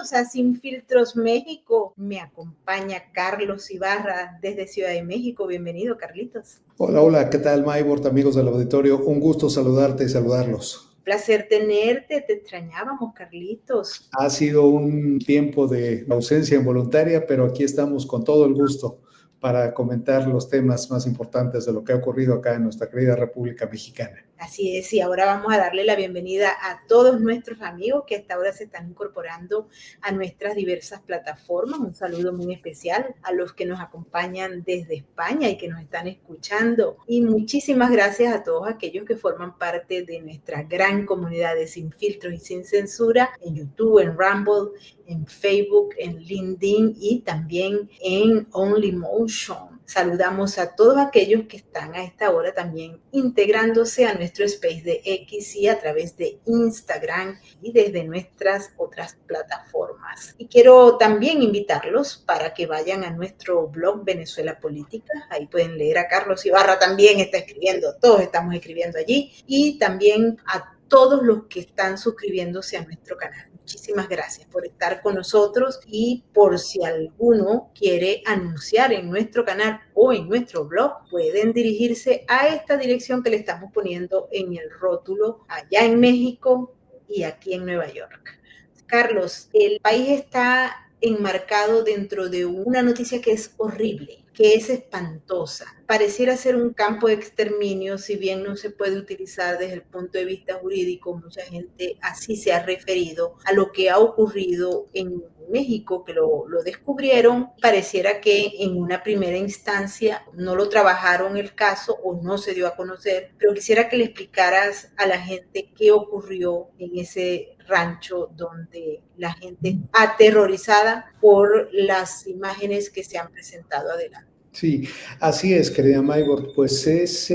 bienvenidos a Sin Filtros México. Me acompaña Carlos Ibarra desde Ciudad de México. Bienvenido, Carlitos. Hola, ¿qué tal, Maybort, amigos del auditorio? Un gusto saludarte y saludarlos. Placer tenerte, te extrañábamos, Carlitos. Ha sido un tiempo de ausencia involuntaria, pero aquí estamos con todo el gusto para comentar los temas más importantes de lo que ha ocurrido acá en nuestra querida República Mexicana. Así es, y ahora vamos a darle la bienvenida a todos nuestros amigos que hasta ahora se están incorporando a nuestras diversas plataformas. Un saludo muy especial a los que nos acompañan desde España y que nos están escuchando. Y muchísimas gracias a todos aquellos que forman parte de nuestra gran comunidad de Sin Filtros y Sin Censura en YouTube, en Rumble, en Facebook, en LinkedIn y también en OnlyMotion. Saludamos a todos aquellos que están a esta hora también integrándose a nuestro space de X y a través de Instagram y desde nuestras otras plataformas. Y quiero también invitarlos para que vayan a nuestro blog Venezuela Política. Ahí pueden leer a Carlos Ibarra, también está escribiendo, todos estamos escribiendo allí. Y también a todos los que están suscribiéndose a nuestro canal. Muchísimas gracias por estar con nosotros y por si alguno quiere anunciar en nuestro canal o en nuestro blog, pueden dirigirse a esta dirección que le estamos poniendo en el rótulo allá en México y aquí en Nueva York. Carlos, el país está enmarcado dentro de una noticia que es horrible, que es espantosa. Pareciera ser un campo de exterminio, si bien no se puede utilizar desde el punto de vista jurídico, mucha gente así se ha referido a lo que ha ocurrido en México, que lo descubrieron. Pareciera que en una primera instancia no lo trabajaron el caso o no se dio a conocer, pero quisiera que le explicaras a la gente qué ocurrió en ese rancho donde la gente está aterrorizada por las imágenes que se han presentado adelante. Sí, así es, querida Maybort, pues es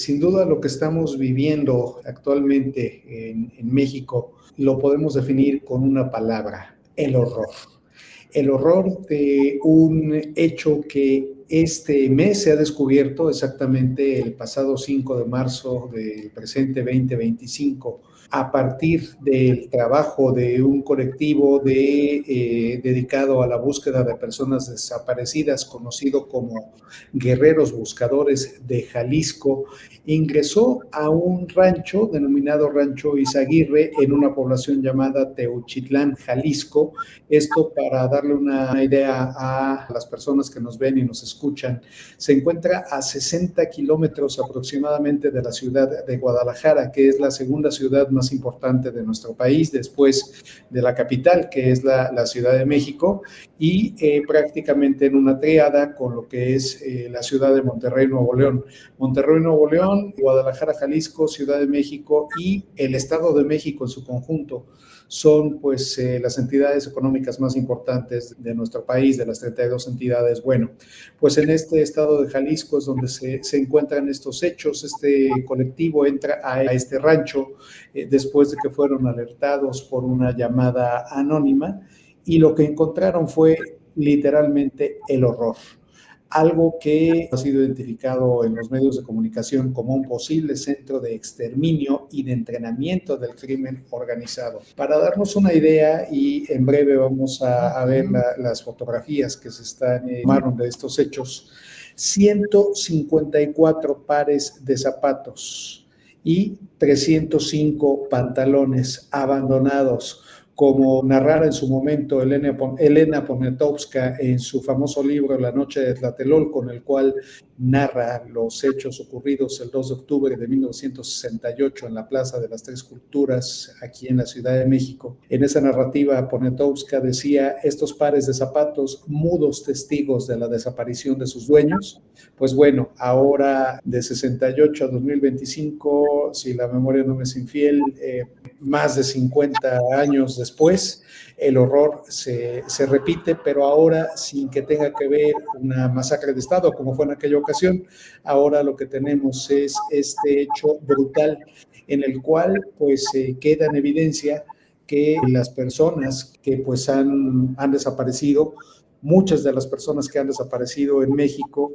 sin duda lo que estamos viviendo actualmente en México, lo podemos definir con una palabra: el horror. El horror de un hecho que este mes se ha descubierto, exactamente el pasado 5 de marzo del presente 2025, a partir del trabajo de un colectivo dedicado a la búsqueda de personas desaparecidas, conocido como Guerreros Buscadores de Jalisco, ingresó a un rancho denominado Rancho Izaguirre en una población llamada Teuchitlán, Jalisco. Esto, para darle una idea a las personas que nos ven y nos escuchan, se encuentra a 60 kilómetros aproximadamente de la ciudad de Guadalajara, que es la segunda ciudad más importante de nuestro país, después de la capital, que es la Ciudad de México, y prácticamente en una tríada con lo que es la ciudad de Monterrey, Nuevo León. Monterrey, Nuevo León, Guadalajara, Jalisco, Ciudad de México y el Estado de México en su conjunto son pues las entidades económicas más importantes de nuestro país, de las 32 entidades. Bueno, pues en este estado de Jalisco es donde se encuentran estos hechos. Este colectivo entra a este rancho después de que fueron alertados por una llamada anónima, y lo que encontraron fue literalmente el horror. Algo que ha sido identificado en los medios de comunicación como un posible centro de exterminio y de entrenamiento del crimen organizado. Para darnos una idea, y en breve vamos a ver las fotografías que se tomaron de estos hechos, 154 pares de zapatos y 305 pantalones abandonados, como narrara en su momento Elena Poniatowska en su famoso libro La noche de Tlatelolco, con el cual narra los hechos ocurridos el 2 de octubre de 1968 en la Plaza de las Tres Culturas, aquí en la Ciudad de México. En esa narrativa, Poniatowska decía: estos pares de zapatos, mudos testigos de la desaparición de sus dueños. Pues bueno, ahora de 68 a 2025, si la memoria no me es infiel, más de 50 años después, el horror se repite, pero ahora sin que tenga que ver una masacre de Estado, como fue en aquella ocasión. Ahora lo que tenemos es este hecho brutal en el cual pues queda en evidencia que las personas que pues han desaparecido, muchas de las personas que han desaparecido en México,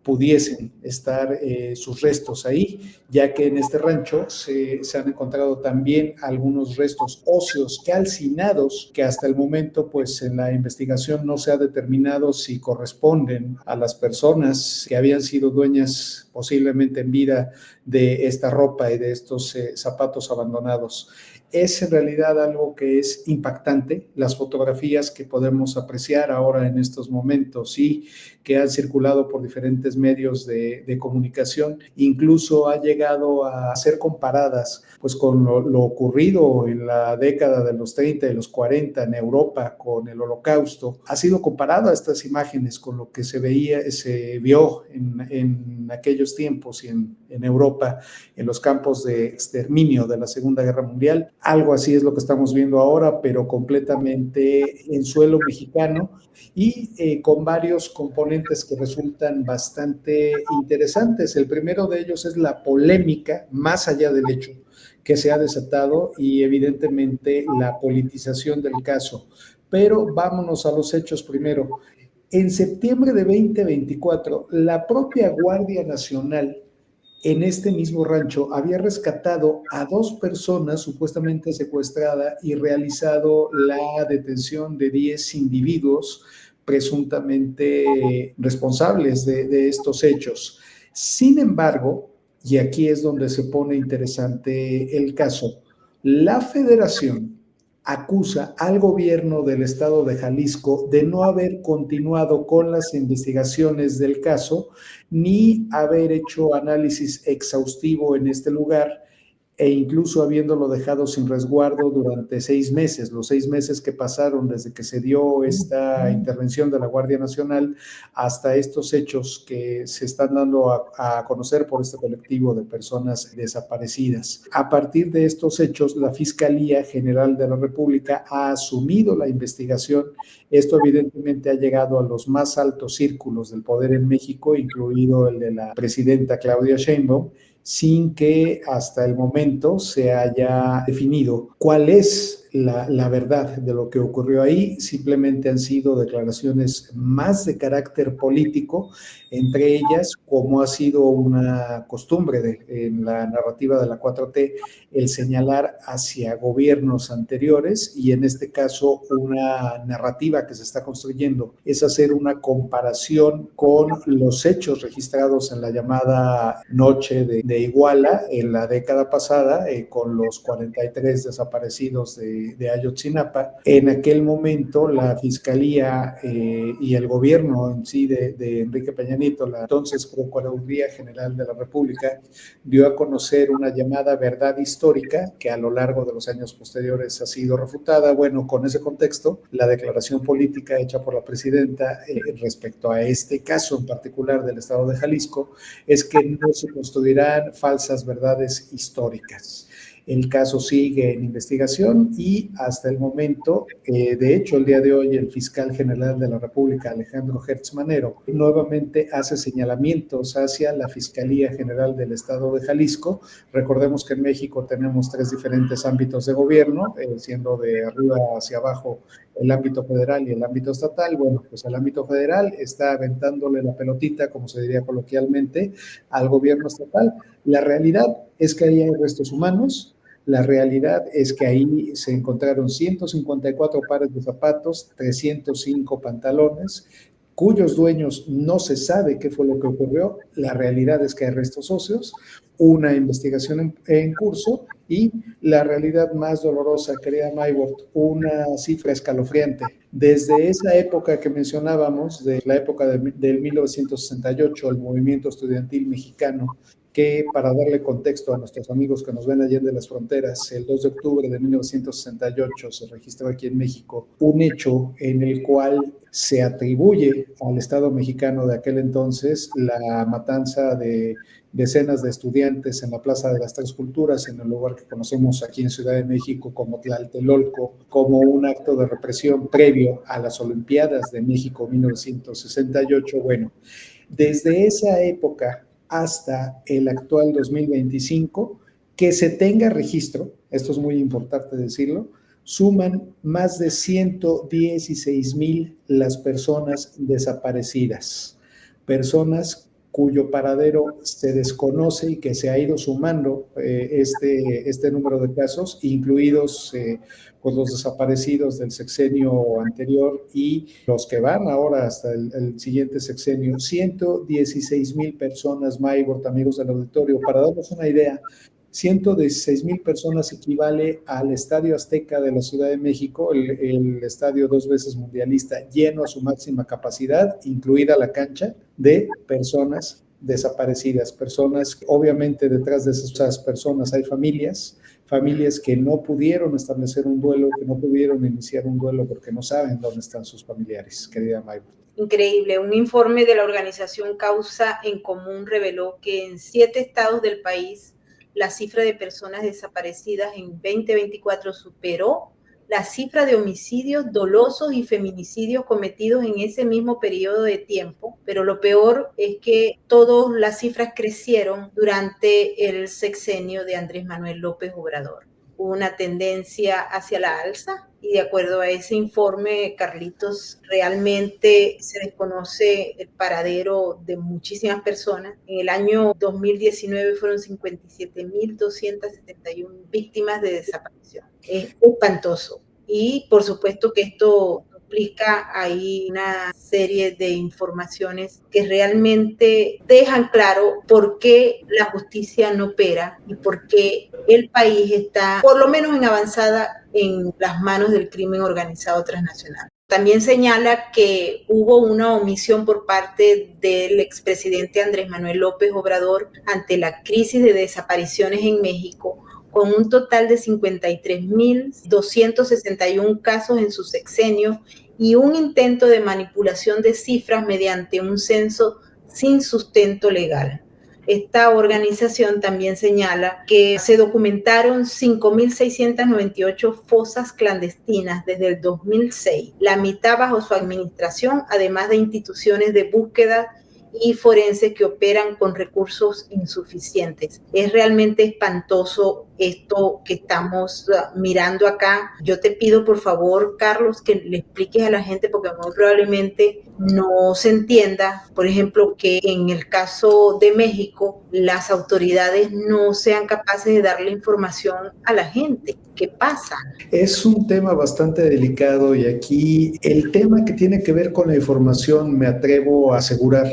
pudiesen estar sus restos ahí, ya que en este rancho se han encontrado también algunos restos óseos calcinados que hasta el momento, pues en la investigación no se ha determinado si corresponden a las personas que habían sido dueñas posiblemente en vida de esta ropa y de estos zapatos abandonados. Es en realidad algo que es impactante, las fotografías que podemos apreciar ahora en estos momentos y que han circulado por diferentes medios de comunicación, incluso ha llegado a ser comparadas pues con lo ocurrido en la década de los 30 y los 40 en Europa con el Holocausto. Ha sido comparada estas imágenes con lo que se vio en aquellos tiempos y en Europa, en los campos de exterminio de la Segunda Guerra Mundial. Algo así es lo que estamos viendo ahora, pero completamente en suelo mexicano y con varios componentes que resultan bastante interesantes. El primero de ellos es la polémica, más allá del hecho, que se ha desatado y evidentemente la politización del caso. Pero vámonos a los hechos primero. En septiembre de 2024, la propia Guardia Nacional en este mismo rancho había rescatado a 2 personas supuestamente secuestradas y realizado la detención de 10 individuos presuntamente responsables de estos hechos. Sin embargo, y aquí es donde se pone interesante el caso, la Federación acusa al gobierno del estado de Jalisco de no haber continuado con las investigaciones del caso ni haber hecho análisis exhaustivo en este lugar e incluso habiéndolo dejado sin resguardo durante 6 meses, los 6 meses que pasaron desde que se dio esta intervención de la Guardia Nacional hasta estos hechos que se están dando a conocer por este colectivo de personas desaparecidas. A partir de estos hechos, la Fiscalía General de la República ha asumido la investigación. Esto evidentemente ha llegado a los más altos círculos del poder en México, incluido el de la presidenta Claudia Sheinbaum, sin que hasta el momento se haya definido cuál es la verdad de lo que ocurrió ahí. Simplemente han sido declaraciones más de carácter político, entre ellas, como ha sido una costumbre en la narrativa de la 4T, el señalar hacia gobiernos anteriores y en este caso una narrativa que se está construyendo es hacer una comparación con los hechos registrados en la llamada noche de Iguala en la década pasada, con los 43 desaparecidos de Ayotzinapa. En aquel momento la Fiscalía y el gobierno en sí de Enrique Peña Nieto, la entonces Procuraduría General de la República, dio a conocer una llamada verdad histórica que a lo largo de los años posteriores ha sido refutada. Bueno, con ese contexto, la declaración política hecha por la presidenta respecto a este caso en particular del estado de Jalisco es que no se construirán falsas verdades históricas. El caso sigue en investigación y hasta el momento, de hecho, el día de hoy el fiscal general de la República, Alejandro Gertz Manero, nuevamente hace señalamientos hacia la Fiscalía General del Estado de Jalisco. Recordemos que en México tenemos 3 diferentes ámbitos de gobierno, siendo de arriba hacia abajo el ámbito federal y el ámbito estatal. Bueno, pues el ámbito federal está aventándole la pelotita, como se diría coloquialmente, al gobierno estatal. La realidad es que ahí hay restos humanos. La realidad es que ahí se encontraron 154 pares de zapatos, 305 pantalones, cuyos dueños no se sabe qué fue lo que ocurrió. La realidad es que hay restos óseos, una investigación en curso y la realidad más dolorosa, querida Maybord, una cifra escalofriante. Desde esa época que mencionábamos, de la época del 1968, el movimiento estudiantil mexicano, que para darle contexto a nuestros amigos que nos ven allá de las fronteras, el 2 de octubre de 1968 se registró aquí en México un hecho en el cual se atribuye al Estado mexicano de aquel entonces la matanza de decenas de estudiantes en la Plaza de las Tres Culturas, en el lugar que conocemos aquí en Ciudad de México como Tlatelolco, como un acto de represión previo a las Olimpiadas de México 1968. Bueno, desde esa época hasta el actual 2025, que se tenga registro, esto es muy importante decirlo, suman más de 116,000 las personas desaparecidas, personas cuyo paradero se desconoce y que se ha ido sumando este número de casos, incluidos pues los desaparecidos del sexenio anterior y los que van ahora hasta el siguiente sexenio. 116,000 personas, Maybort, amigos del auditorio. Para darnos una idea, 116,000 personas equivale al Estadio Azteca de la Ciudad de México, el estadio 2 veces mundialista, lleno a su máxima capacidad, incluida la cancha, de personas desaparecidas. Personas, obviamente detrás de esas personas hay familias que no pudieron establecer un duelo, que no pudieron iniciar un duelo porque no saben dónde están sus familiares, querida Maybort. Increíble. Un informe de la organización Causa en Común reveló que en 7 estados del país la cifra de personas desaparecidas en 2024 superó la cifra de homicidios dolosos y feminicidios cometidos en ese mismo periodo de tiempo, pero lo peor es que todas las cifras crecieron durante el sexenio de Andrés Manuel López Obrador. Hubo una tendencia hacia la alza y de acuerdo a ese informe, Carlitos, realmente se desconoce el paradero de muchísimas personas. En el año 2019 fueron 57,271 víctimas de desaparición. Es espantoso. Y por supuesto que esto implica ahí una serie de informaciones que realmente dejan claro por qué la justicia no opera y por qué el país está, por lo menos en avanzada, en las manos del crimen organizado transnacional. También señala que hubo una omisión por parte del expresidente Andrés Manuel López Obrador ante la crisis de desapariciones en México, con un total de 53,261 casos en su sexenio y un intento de manipulación de cifras mediante un censo sin sustento legal. Esta organización también señala que se documentaron 5,698 fosas clandestinas desde el 2006, la mitad bajo su administración, además de instituciones de búsqueda y forenses que operan con recursos insuficientes. Es realmente espantoso esto que estamos mirando acá. Yo te pido, por favor, Carlos, que le expliques a la gente, porque muy probablemente no se entienda, por ejemplo, que en el caso de México, las autoridades no sean capaces de darle información a la gente. ¿Qué pasa? Es un tema bastante delicado y aquí el tema que tiene que ver con la información, me atrevo a asegurar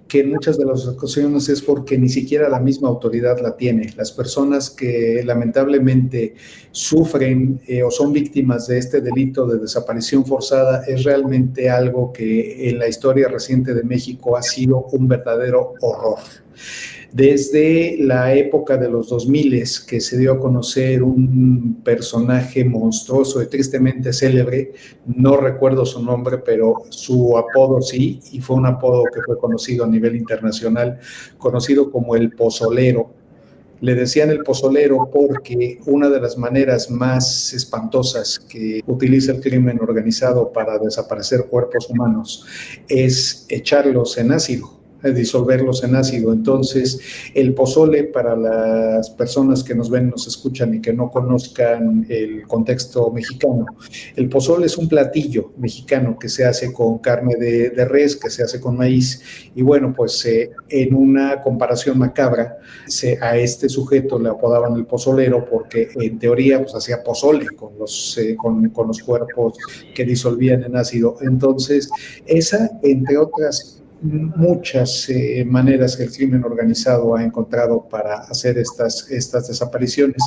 que en muchas de las ocasiones es porque ni siquiera la misma autoridad la tiene. Las personas que lamentablemente sufren o son víctimas de este delito de desaparición forzada es realmente algo que en la historia reciente de México ha sido un verdadero horror. Desde la época de los 2000, que se dio a conocer un personaje monstruoso y tristemente célebre, no recuerdo su nombre, pero su apodo sí, y fue un apodo que fue conocido a nivel internacional, conocido como el Pozolero. Le decían el pozolero porque una de las maneras más espantosas que utiliza el crimen organizado para desaparecer cuerpos humanos es echarlos en ácido, disolverlos en ácido. Entonces, el pozole, para las personas que nos ven, nos escuchan y que no conozcan el contexto mexicano, el pozole es un platillo mexicano que se hace con carne de res, que se hace con maíz, y bueno, pues en una comparación macabra, a este sujeto le apodaban el pozolero porque en teoría pues hacía pozole con los cuerpos que disolvían en ácido. Entonces, esa, entre otras muchas maneras que el crimen organizado ha encontrado para hacer estas desapariciones.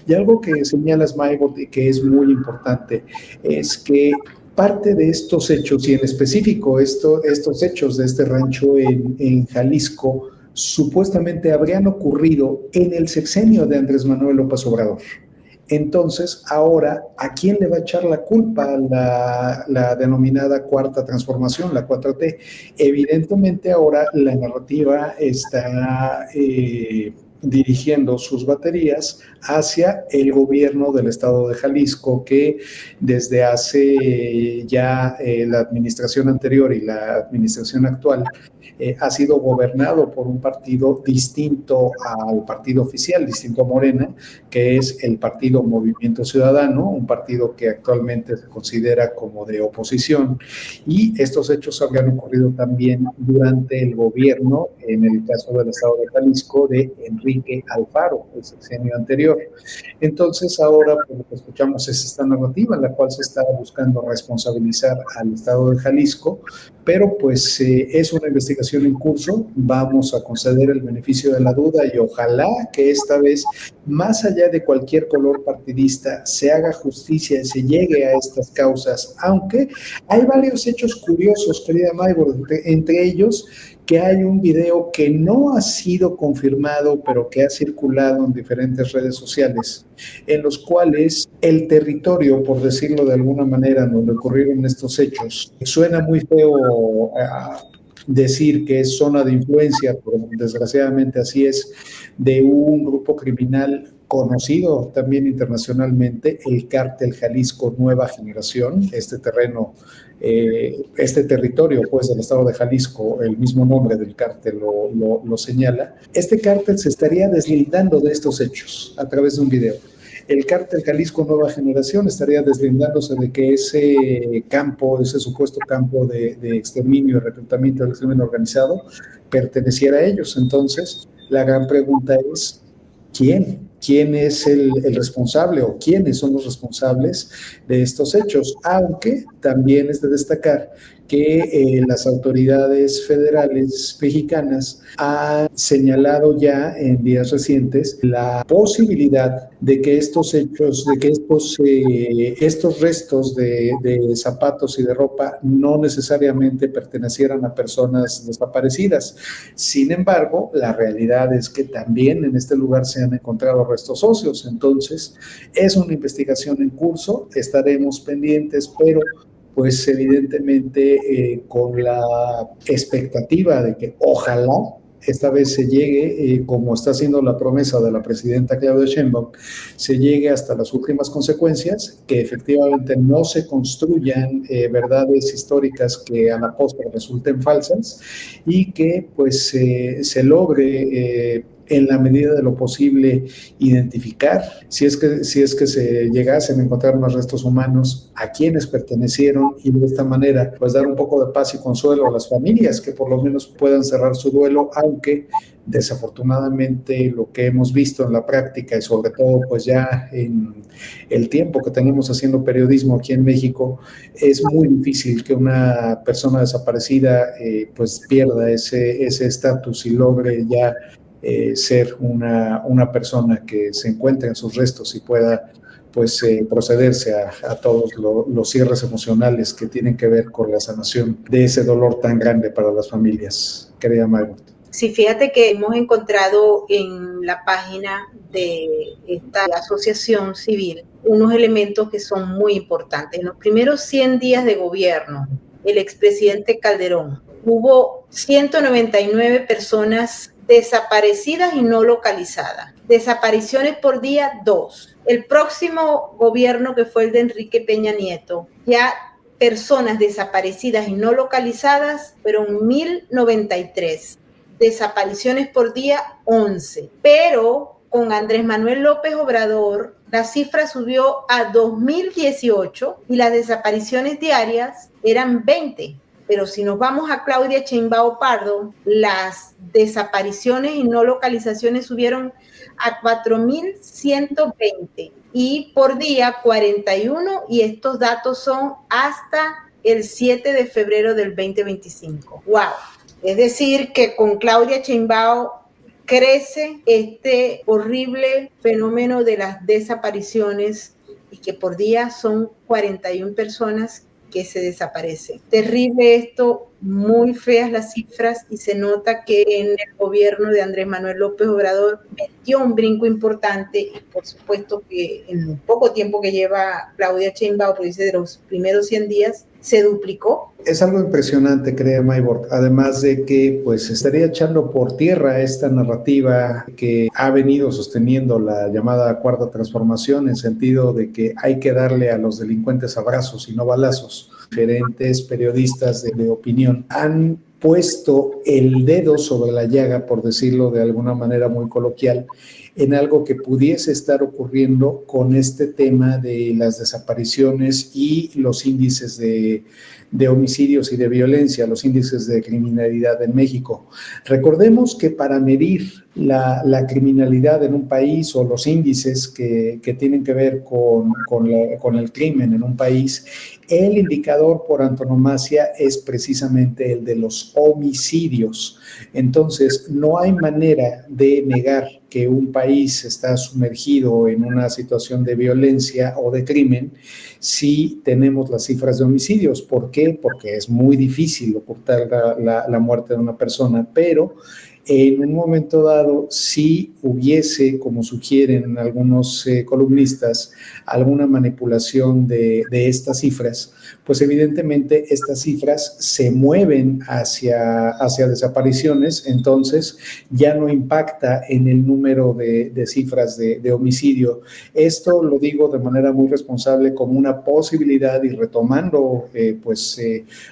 Y algo que señalas, Maybort, y que es muy importante, es que parte de estos hechos, y en específico estos hechos de este rancho en Jalisco, supuestamente habrían ocurrido en el sexenio de Andrés Manuel López Obrador. Entonces, ahora, ¿a quién le va a echar la culpa la denominada cuarta transformación, la 4T? Evidentemente, ahora la narrativa está dirigiendo sus baterías hacia el gobierno del estado de Jalisco, que desde hace ya la administración anterior y la administración actual ha sido gobernado por un partido distinto al partido oficial, distinto a Morena, que es el partido Movimiento Ciudadano, un partido que actualmente se considera como de oposición, y estos hechos habían ocurrido también durante el gobierno, en el caso del estado de Jalisco, de Enrique Alfaro, el sexenio anterior. Entonces ahora pues, lo que escuchamos es esta narrativa en la cual se está buscando responsabilizar al estado de Jalisco, pero pues es una investigación en curso, vamos a conceder el beneficio de la duda y ojalá que esta vez, más allá de cualquier color partidista, se haga justicia y se llegue a estas causas, aunque hay varios hechos curiosos, querida Maybor, entre ellos que hay un video que no ha sido confirmado, pero que ha circulado en diferentes redes sociales, en los cuales el territorio, por decirlo de alguna manera, donde ocurrieron estos hechos, suena muy feo decir que es zona de influencia, pero desgraciadamente así es, de un grupo criminal conocido también internacionalmente, el Cártel Jalisco Nueva Generación, este territorio pues del estado de Jalisco, el mismo nombre del cártel lo señala. Este cártel se estaría deslindando de estos hechos a través de un video. El Cártel Jalisco Nueva Generación estaría deslindándose de que ese campo, ese supuesto campo de exterminio y reclutamiento del crimen organizado, perteneciera a ellos. Entonces, la gran pregunta es, ¿quién? ¿Quién es el responsable o quiénes son los responsables de estos hechos? Aunque también es de destacar que las autoridades federales mexicanas han señalado ya en días recientes la posibilidad de que estos hechos, de que estos restos de zapatos y de ropa no necesariamente pertenecieran a personas desaparecidas. Sin embargo, la realidad es que también en este lugar se han encontrado restos óseos. Entonces, es una investigación en curso, estaremos pendientes, pero pues evidentemente con la expectativa de que ojalá esta vez se llegue, como está haciendo la promesa de la presidenta Claudia Sheinbaum, se llegue hasta las últimas consecuencias, que efectivamente no se construyan verdades históricas que a la postre resulten falsas y que pues se logre en la medida de lo posible identificar, si es que se llegasen a encontrar más restos humanos, a quienes pertenecieron y de esta manera pues dar un poco de paz y consuelo a las familias que por lo menos puedan cerrar su duelo, aunque desafortunadamente lo que hemos visto en la práctica y sobre todo pues ya en el tiempo que tenemos haciendo periodismo aquí en México, es muy difícil que una persona desaparecida pues pierda ese estatus y logre ya ser una persona que se encuentre en sus restos y pueda pues procederse a todos los cierres emocionales que tienen que ver con la sanación de ese dolor tan grande para las familias. Querida Margot. Sí, fíjate que hemos encontrado en la página de esta asociación civil unos elementos que son muy importantes. En los primeros 100 días de gobierno, el expresidente Calderón, hubo 199 personas desaparecidas y no localizadas. Desapariciones por día, 2. El próximo gobierno, que fue el de Enrique Peña Nieto, ya personas desaparecidas y no localizadas fueron 1,093. Desapariciones por día, 11. Pero con Andrés Manuel López Obrador, la cifra subió a 2,018 y las desapariciones diarias eran 20. Pero si nos vamos a Claudia Sheinbaum Pardo, las desapariciones y no localizaciones subieron a 4,120 y por día 41, y estos datos son hasta el 7 de febrero del 2025. ¡Wow! Es decir, que con Claudia Sheinbaum crece este horrible fenómeno de las desapariciones y que por día son 41 personas que se desaparecen. Terrible esto, muy feas las cifras y se nota que en el gobierno de Andrés Manuel López Obrador metió un brinco importante y por supuesto que en el poco tiempo que lleva Claudia Sheinbaum, pues dice de los primeros 100 días, se duplicó. Es algo impresionante, crea Maybord, además de que pues estaría echando por tierra esta narrativa que ha venido sosteniendo la llamada cuarta transformación, en sentido de que hay que darle a los delincuentes abrazos y no balazos. Diferentes periodistas de opinión han puesto el dedo sobre la llaga, por decirlo de alguna manera muy coloquial, en algo que pudiese estar ocurriendo con este tema de las desapariciones y los índices de homicidios y de violencia, los índices de criminalidad en México. Recordemos que para medir la criminalidad en un país, o los índices que tienen que ver con el crimen en un país, el indicador por antonomasia es precisamente el de los homicidios. Entonces, no hay manera de negar que un país está sumergido en una situación de violencia o de crimen si tenemos las cifras de homicidios. ¿Por qué? Porque es muy difícil ocultar la muerte de una persona, pero en un momento dado, si hubiese, como sugieren algunos columnistas, alguna manipulación de estas cifras, pues evidentemente estas cifras se mueven hacia desapariciones, entonces ya no impacta en el número de cifras de homicidio. Esto lo digo de manera muy responsable como una posibilidad, y retomando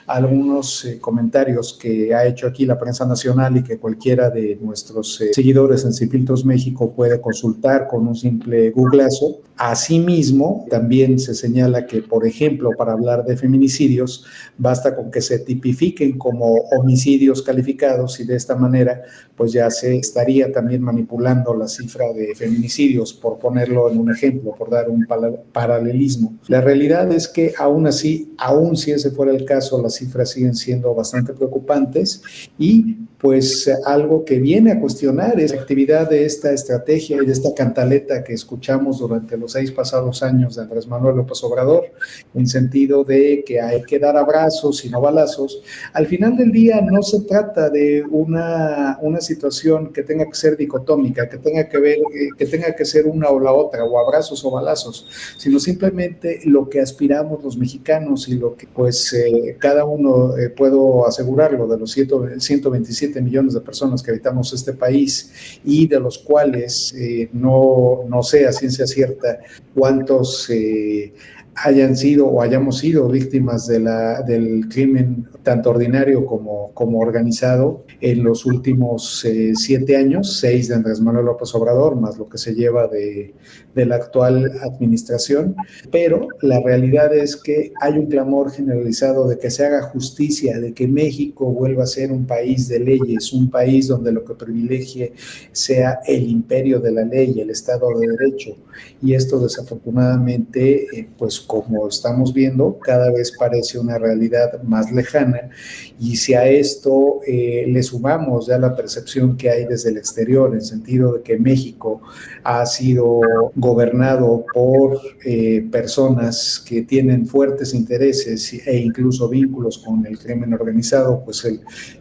algunos comentarios que ha hecho aquí la prensa nacional y que cualquiera de nuestros seguidores en Sin Filtros México puede consultar con un simple googlazo. Asimismo, también se señala que, por ejemplo, para hablar de feminicidios, basta con que se tipifiquen como homicidios calificados, y de esta manera pues ya se estaría también manipulando la cifra de feminicidios, por ponerlo en un ejemplo, por dar un paralelismo. La realidad es que aún así, aún si ese fuera el caso, las cifras siguen siendo bastante preocupantes, y pues algo que viene a cuestionar es la actividad de esta estrategia y de esta cantaleta que escuchamos durante los 6 pasados años de Andrés Manuel López Obrador, en sentido de que hay que dar abrazos y no balazos. Al final del día no se trata de una situación que tenga que ser dicotómica, que tenga que ser una o la otra, o abrazos o balazos, sino simplemente lo que aspiramos los mexicanos, y lo que pues cada uno, puedo asegurarlo, de los 127 millones de personas que habitamos este país, y de los cuales no sé a ciencia cierta cuántos hayan sido o hayamos sido víctimas del crimen, tanto ordinario como organizado, en los últimos 7 años, 6 de Andrés Manuel López Obrador, más lo que se lleva de la actual administración. Pero la realidad es que hay un clamor generalizado de que se haga justicia, de que México vuelva a ser un país de leyes, un país donde lo que privilegie sea el imperio de la ley, el Estado de Derecho. Y esto, desafortunadamente, pues como estamos viendo, cada vez parece una realidad más lejana. Y si a esto le sumamos ya la percepción que hay desde el exterior, en el sentido de que México ha sido gobernado por personas que tienen fuertes intereses e incluso vínculos con el crimen organizado, pues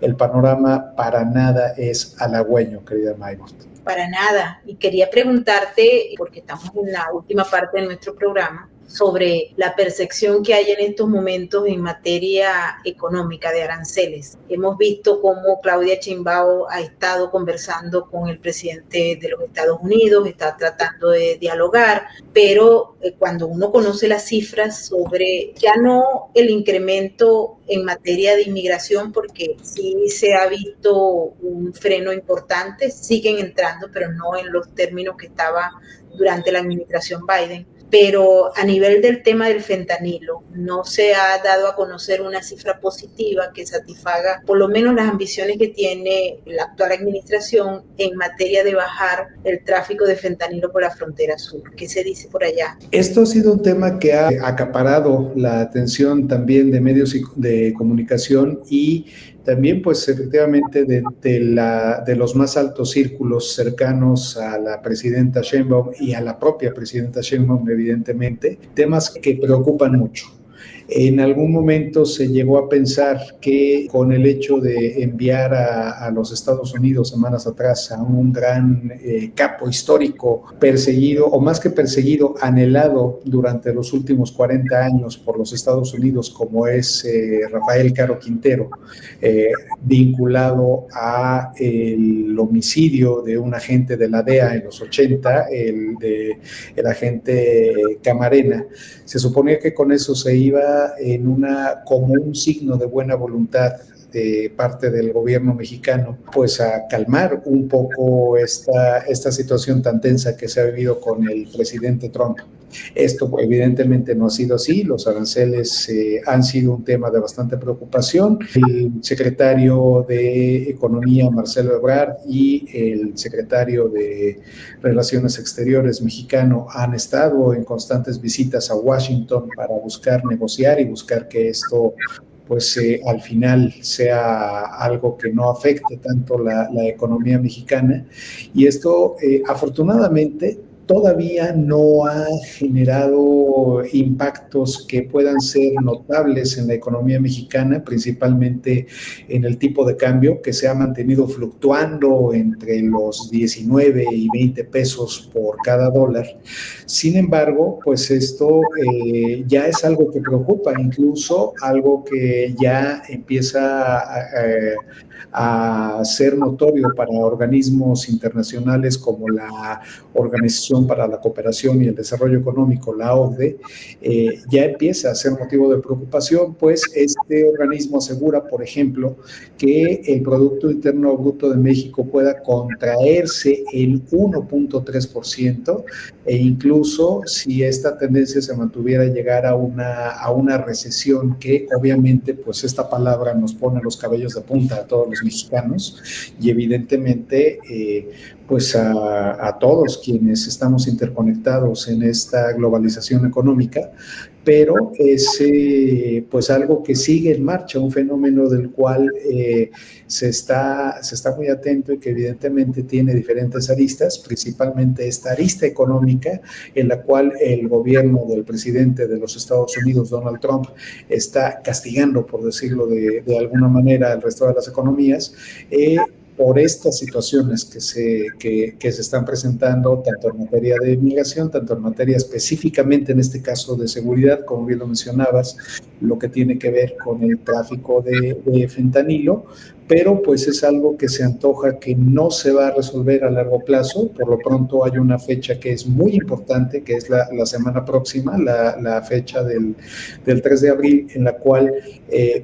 el panorama para nada es halagüeño, querida Maybord. Para nada. Y quería preguntarte, porque estamos en la última parte de nuestro programa, sobre la percepción que hay en estos momentos en materia económica de aranceles. Hemos visto cómo Claudia Sheinbaum ha estado conversando con el presidente de los Estados Unidos, está tratando de dialogar, pero cuando uno conoce las cifras sobre ya no el incremento en materia de inmigración, porque sí se ha visto un freno importante, siguen entrando, pero no en los términos que estaba durante la administración Biden. Pero a nivel del tema del fentanilo, no se ha dado a conocer una cifra positiva que satisfaga por lo menos las ambiciones que tiene la actual administración en materia de bajar el tráfico de fentanilo por la frontera sur. ¿Qué se dice por allá? Esto ha sido un tema que ha acaparado la atención también de medios de comunicación, y también pues efectivamente de los más altos círculos cercanos a la presidenta Sheinbaum y a la propia presidenta Sheinbaum, evidentemente, temas que preocupan mucho. En algún momento se llegó a pensar que con el hecho de enviar a los Estados Unidos semanas atrás a un gran capo histórico perseguido, o más que perseguido, anhelado durante los últimos 40 años por los Estados Unidos, como es Rafael Caro Quintero, vinculado a el homicidio de un agente de la DEA en los 80, el agente Camarena. Se suponía que con eso se iba como un signo de buena voluntad de parte del gobierno mexicano, pues a calmar un poco esta situación tan tensa que se ha vivido con el presidente Trump. Esto evidentemente no ha sido así, los aranceles han sido un tema de bastante preocupación. El secretario de Economía, Marcelo Ebrard, y el secretario de Relaciones Exteriores mexicano han estado en constantes visitas a Washington para buscar negociar y buscar que esto pues al final sea algo que no afecte tanto la economía mexicana. Y esto afortunadamente todavía no ha generado impactos que puedan ser notables en la economía mexicana, principalmente en el tipo de cambio, que se ha mantenido fluctuando entre los 19 y 20 pesos por cada dólar. Sin embargo, pues esto ya es algo que preocupa, incluso algo que ya empieza a ser notorio para organismos internacionales como la Organización para la Cooperación y el Desarrollo Económico, la OCDE, ya empieza a ser motivo de preocupación, pues este organismo asegura, por ejemplo, que el Producto Interno Bruto de México pueda contraerse el 1.3%, e incluso si esta tendencia se mantuviera, llegar a una recesión, que obviamente pues esta palabra nos pone los cabellos de punta a todos los mexicanos y evidentemente pues a todos quienes estamos interconectados en esta globalización económica, pero es pues algo que sigue en marcha, un fenómeno del cual se está muy atento y que evidentemente tiene diferentes aristas, principalmente esta arista económica en la cual el gobierno del presidente de los Estados Unidos, Donald Trump, está castigando, por decirlo de alguna manera, al resto de las economías, por estas situaciones que se están presentando, tanto en materia de migración, tanto en materia específicamente, en este caso, de seguridad, como bien lo mencionabas, lo que tiene que ver con el tráfico de fentanilo, pero pues es algo que se antoja que no se va a resolver a largo plazo. Por lo pronto hay una fecha que es muy importante, que es la semana próxima, la fecha del 3 de abril, en la cual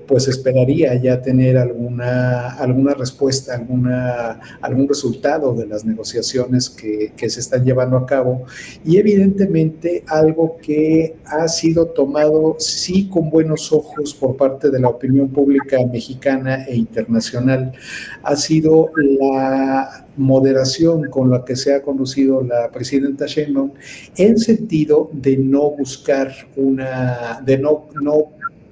pues esperaría ya tener alguna respuesta, algún resultado de las negociaciones que se están llevando a cabo, y evidentemente algo que ha sido tomado sí con buenos ojos por parte de la opinión pública mexicana e internacional ha sido la moderación con la que se ha conducido la presidenta Sheinbaum, en sentido de no buscar de no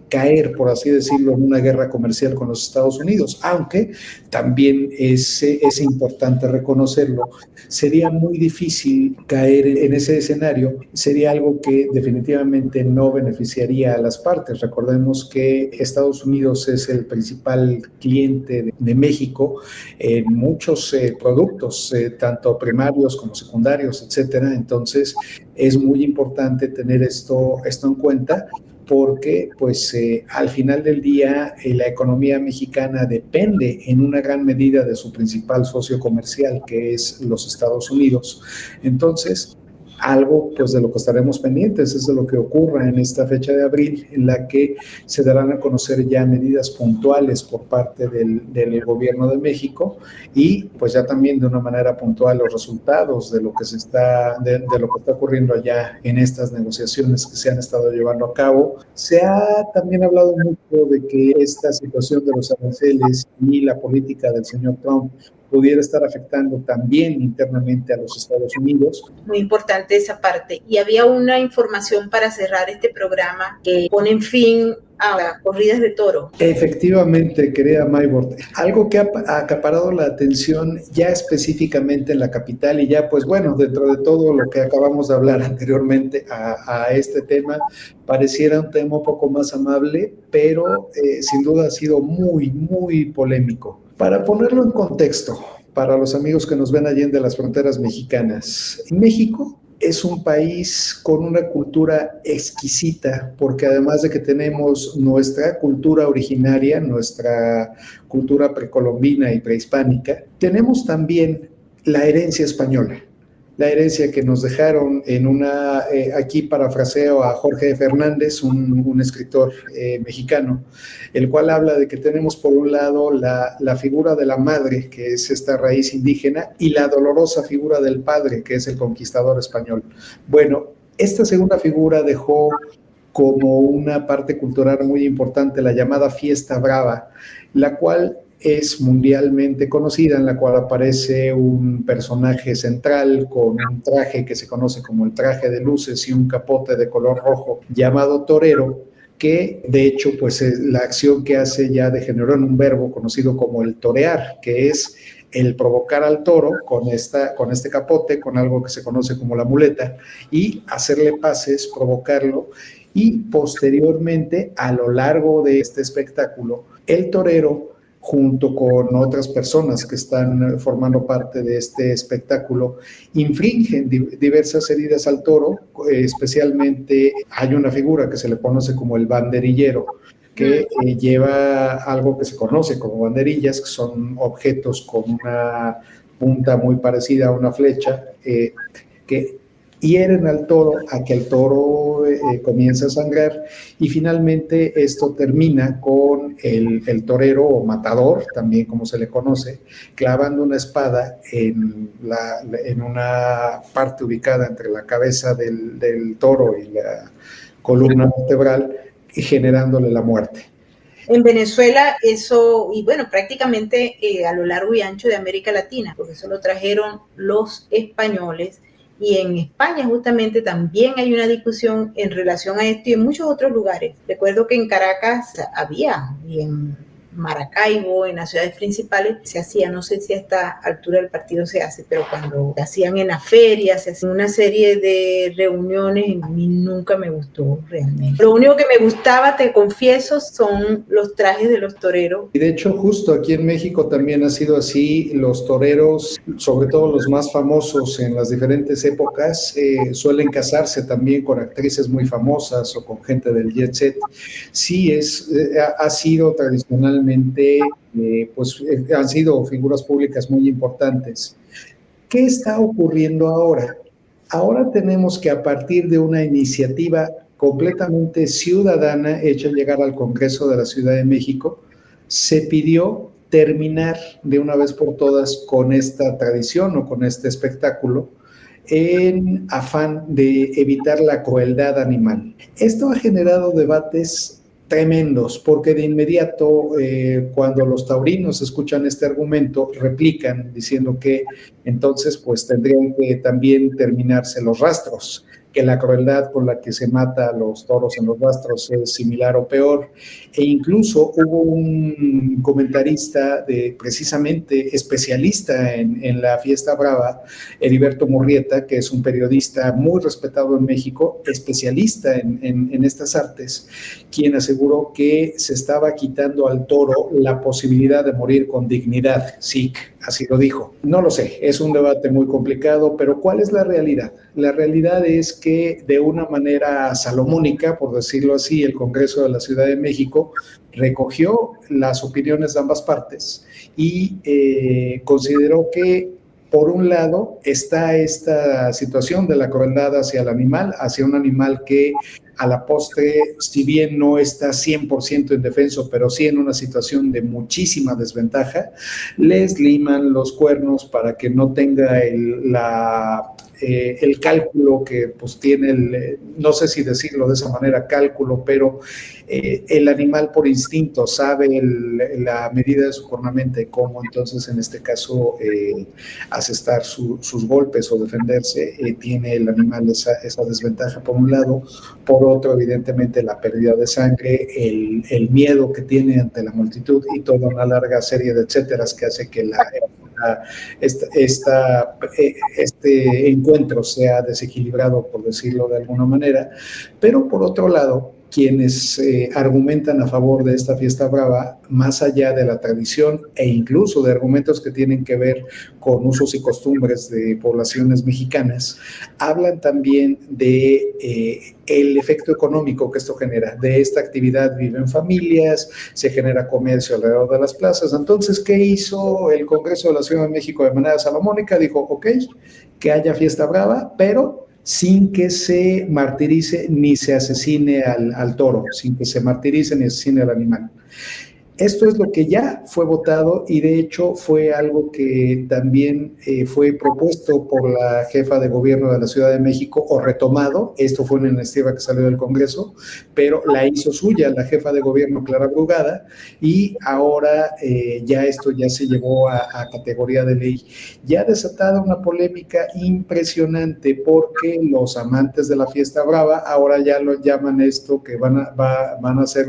caer, por así decirlo, en una guerra comercial con los Estados Unidos, aunque también es importante reconocerlo, sería muy difícil caer en ese escenario, sería algo que definitivamente no beneficiaría a las partes. Recordemos que Estados Unidos es el principal cliente de México en muchos productos, tanto primarios como secundarios, etcétera. Entonces, es muy importante tener esto en cuenta, porque pues al final del día la economía mexicana depende en una gran medida de su principal socio comercial, que es los Estados Unidos. Entonces, algo pues de lo que estaremos pendientes es de lo que ocurra en esta fecha de abril, en la que se darán a conocer ya medidas puntuales por parte del gobierno de México, y pues ya también de una manera puntual los resultados de lo que de lo que está ocurriendo allá en estas negociaciones que se han estado llevando a cabo. Se ha también hablado mucho de que esta situación de los aranceles y la política del señor Trump pudiera estar afectando también internamente a los Estados Unidos. Muy importante esa parte. Y había una información para cerrar este programa que pone en fin Corridas de toro. Efectivamente, querida Maybord, algo que ha acaparado la atención ya específicamente en la capital y ya, pues bueno, dentro de todo lo que acabamos de hablar anteriormente a este tema, pareciera un tema un poco más amable, pero sin duda ha sido muy, muy polémico. Para ponerlo en contexto, para los amigos que nos ven allí de las fronteras mexicanas, México es un país con una cultura exquisita, porque además de que tenemos nuestra cultura originaria, nuestra cultura precolombina y prehispánica, tenemos también la herencia española, la herencia que nos dejaron en aquí parafraseo a Jorge Fernández, un escritor mexicano, el cual habla de que tenemos por un lado la figura de la madre, que es esta raíz indígena, y la dolorosa figura del padre, que es el conquistador español. Bueno, esta segunda figura dejó como una parte cultural muy importante la llamada Fiesta Brava, la cual es mundialmente conocida, en la cual aparece un personaje central con un traje que se conoce como el traje de luces y un capote de color rojo llamado torero, que de hecho pues la acción que hace ya degeneró en un verbo conocido como el torear, que es el provocar al toro con este capote, con algo que se conoce como la muleta, y hacerle pases, provocarlo, y posteriormente, a lo largo de este espectáculo, el torero, junto con otras personas que están formando parte de este espectáculo, infringen diversas heridas al toro, especialmente hay una figura que se le conoce como el banderillero, que lleva algo que se conoce como banderillas, que son objetos con una punta muy parecida a una flecha, que hieren al toro a que el toro comience a sangrar, y finalmente esto termina con el torero o matador, también como se le conoce, clavando una espada en una parte ubicada entre la cabeza del toro y la columna vertebral, y generándole la muerte. En Venezuela eso, y bueno, prácticamente a lo largo y ancho de América Latina, porque eso lo trajeron los españoles, y en España justamente también hay una discusión en relación a esto y en muchos otros lugares. Recuerdo que en Caracas había, y en Maracaibo, en las ciudades principales, se hacía, no sé si a esta altura del partido se hace, pero cuando se hacían en las ferias, se hacían una serie de reuniones, a mí nunca me gustó realmente. Lo único que me gustaba, te confieso, son los trajes de los toreros. Y de hecho, justo aquí en México también ha sido así. Los toreros, sobre todo los más famosos en las diferentes épocas, suelen casarse también con actrices muy famosas o con gente del jet set. Sí, ha sido tradicionalmente, han sido figuras públicas muy importantes. ¿Qué está ocurriendo ahora? Ahora tenemos que, a partir de una iniciativa completamente ciudadana hecha llegar al Congreso de la Ciudad de México, se pidió terminar de una vez por todas con esta tradición o con este espectáculo, en afán de evitar la crueldad animal. Esto ha generado debates tremendos, porque de inmediato, cuando los taurinos escuchan este argumento, replican diciendo que entonces pues tendrían que también terminarse los rastros, que la crueldad con la que se mata a los toros en los rastros es similar o peor. E incluso hubo un comentarista precisamente especialista en la Fiesta Brava, Heriberto Murrieta, que es un periodista muy respetado en México, especialista en estas artes, quien aseguró que se estaba quitando al toro la posibilidad de morir con dignidad. Sí, así lo dijo. No lo sé, es un debate muy complicado, pero ¿cuál es la realidad? La realidad es que de una manera salomónica, por decirlo así, el Congreso de la Ciudad de México recogió las opiniones de ambas partes y consideró que, por un lado, está esta situación de la crueldad hacia el animal, hacia un animal que a la postre, si bien no está 100% indefenso, pero sí en una situación de muchísima desventaja, les liman los cuernos para que no tenga el cálculo que pues tiene, no sé si decirlo de esa manera, cálculo, pero el animal por instinto sabe la medida de su cornamenta y cómo entonces en este caso asestar sus golpes o defenderse, tiene el animal esa desventaja por un lado, por otro evidentemente la pérdida de sangre, el miedo que tiene ante la multitud y toda una larga serie de etcéteras que hace que este encuentro sea desequilibrado, por decirlo de alguna manera, pero por otro lado, quienes argumentan a favor de esta fiesta brava, más allá de la tradición e incluso de argumentos que tienen que ver con usos y costumbres de poblaciones mexicanas, hablan también de el efecto económico que esto genera. De esta actividad viven familias, se genera comercio alrededor de las plazas. Entonces, ¿qué hizo el Congreso de la Ciudad de México de manera salomónica? Dijo, ok, que haya fiesta brava, pero sin que se martirice ni se asesine al toro, sin que se martirice ni asesine al animal. Esto es lo que ya fue votado y de hecho fue algo que también fue propuesto por la jefa de gobierno de la Ciudad de México o retomado. Esto fue una iniciativa que salió del Congreso, pero la hizo suya la jefa de gobierno Clara Brugada y ahora ya esto ya se llevó a categoría de ley. Ya ha desatado una polémica impresionante porque los amantes de la fiesta brava ahora ya lo llaman esto que van a hacer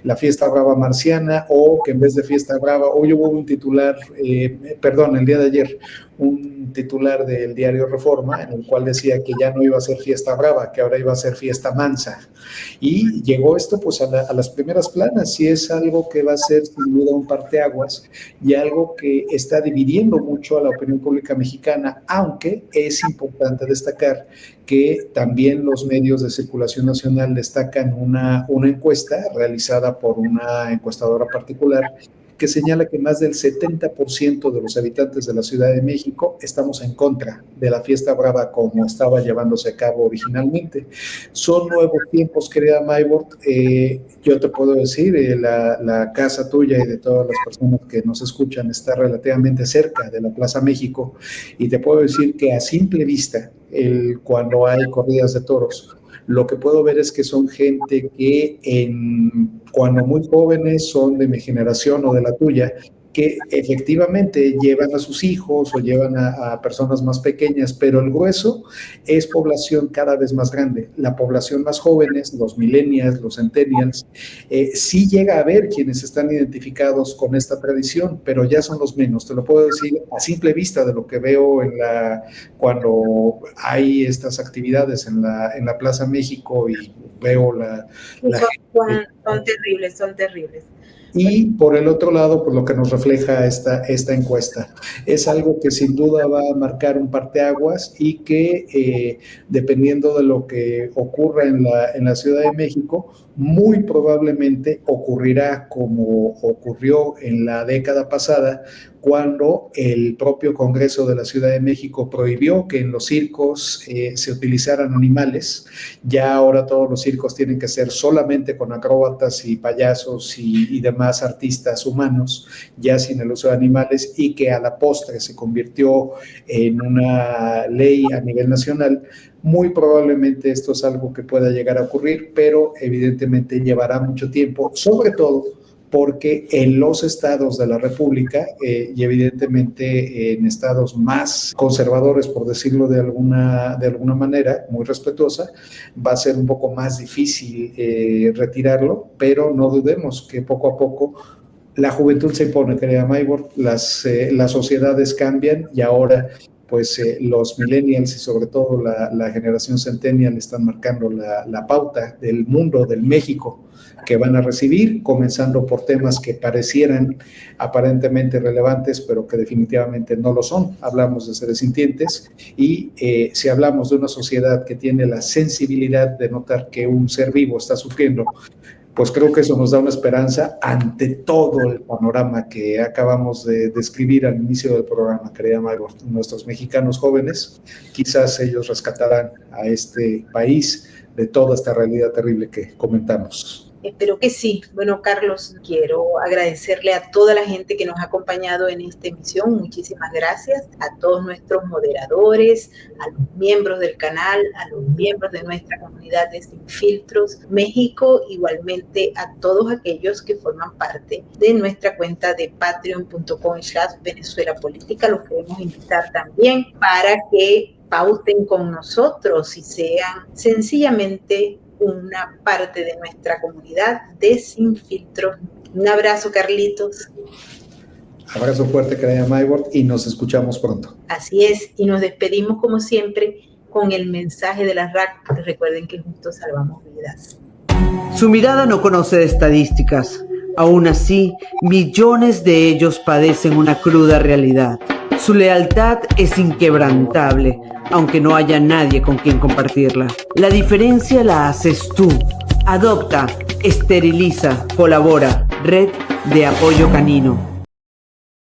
la fiesta brava marciana, o que en vez de fiesta brava, hoy hubo un titular, el día de ayer, un titular del diario Reforma, en el cual decía que ya no iba a ser fiesta brava, que ahora iba a ser fiesta mansa. Y llegó esto pues a las primeras planas, y es algo que va a ser sin duda un parteaguas, y algo que está dividiendo mucho a la opinión pública mexicana, aunque es importante destacar que también los medios de circulación nacional destacan una encuesta realizada por una encuestadora particular que señala que más del 70% de los habitantes de la Ciudad de México estamos en contra de la fiesta brava como estaba llevándose a cabo originalmente. Son nuevos tiempos, querida Maybord. Yo te puedo decir, la casa tuya y de todas las personas que nos escuchan está relativamente cerca de la Plaza México, y te puedo decir que a simple vista, cuando hay corridas de toros, lo que puedo ver es que son gente que cuando muy jóvenes son de mi generación o de la tuya, que efectivamente llevan a sus hijos o llevan a personas más pequeñas, pero el grueso es población cada vez más grande. La población más jóvenes, los millennials, los centennials, sí llega a haber quienes están identificados con esta tradición, pero ya son los menos. Te lo puedo decir a simple vista de lo que veo cuando hay estas actividades en la Plaza México y veo la gente. Son terribles, son terribles. Y por el otro lado, por lo que nos refleja esta encuesta, es algo que sin duda va a marcar un parteaguas y que dependiendo de lo que ocurra en la Ciudad de México, muy probablemente ocurrirá como ocurrió en la década pasada, cuando el propio Congreso de la Ciudad de México prohibió que en los circos se utilizaran animales. Ya ahora todos los circos tienen que ser solamente con acróbatas y payasos y demás artistas humanos, ya sin el uso de animales, y que a la postre se convirtió en una ley a nivel nacional. Muy probablemente esto es algo que pueda llegar a ocurrir, pero evidentemente llevará mucho tiempo, sobre todo porque en los estados de la República y evidentemente en estados más conservadores, por decirlo de alguna manera, muy respetuosa, va a ser un poco más difícil retirarlo, pero no dudemos que poco a poco la juventud se impone, querida Maybord, las sociedades cambian y ahora pues los millennials y sobre todo la generación centennial están marcando la pauta del mundo, del México que van a recibir, comenzando por temas que parecieran aparentemente relevantes, pero que definitivamente no lo son. Hablamos de seres sintientes y si hablamos de una sociedad que tiene la sensibilidad de notar que un ser vivo está sufriendo, pues creo que eso nos da una esperanza ante todo el panorama que acabamos de describir al inicio del programa, querida Maybord. Nuestros mexicanos jóvenes, quizás ellos rescatarán a este país de toda esta realidad terrible que comentamos. Espero que sí. Bueno, Carlos, quiero agradecerle a toda la gente que nos ha acompañado en esta emisión. Muchísimas gracias a todos nuestros moderadores, a los miembros del canal, a los miembros de nuestra comunidad de Sin Filtros México, igualmente a todos aquellos que forman parte de nuestra cuenta de patreon.com/Venezuela Política. Los queremos invitar también para que pauten con nosotros y sean sencillamente una parte de nuestra comunidad de Sin Filtros. Un abrazo, Carlitos. Abrazo fuerte, querida Maybord, y nos escuchamos pronto. Así es, y nos despedimos como siempre con el mensaje de la RAC. Recuerden que juntos salvamos vidas. Su mirada no conoce de estadísticas. Aún así, millones de ellos padecen una cruda realidad. Su lealtad es inquebrantable, aunque no haya nadie con quien compartirla. La diferencia la haces tú. Adopta, esteriliza, colabora. Red de Apoyo Canino.